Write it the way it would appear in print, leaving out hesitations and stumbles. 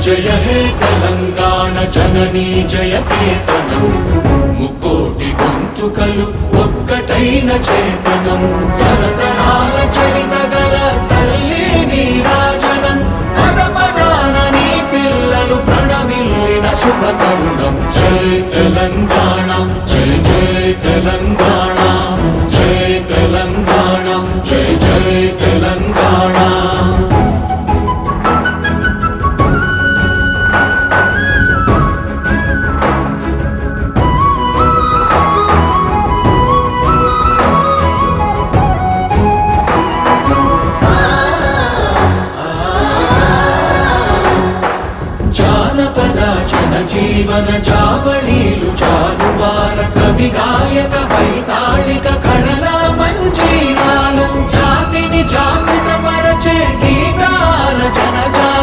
జయ హే తెలంగాణ జననీ జయ కేతనం ముకోటి గొంతుకలు ఒక్కటైన చేతనం తరతరాల చరిత గల తల్లి నీరాజనం పద పదాన నీ పిల్లలు ప్రణమిల్లిన శుభ తరుణం జై తెలంగాణ జై జై తెలంగాణ జై తెలంగాణ జై జై తెలంగాణ జీవన చావళీలు చాలువార కవి గాయక వైతాళిక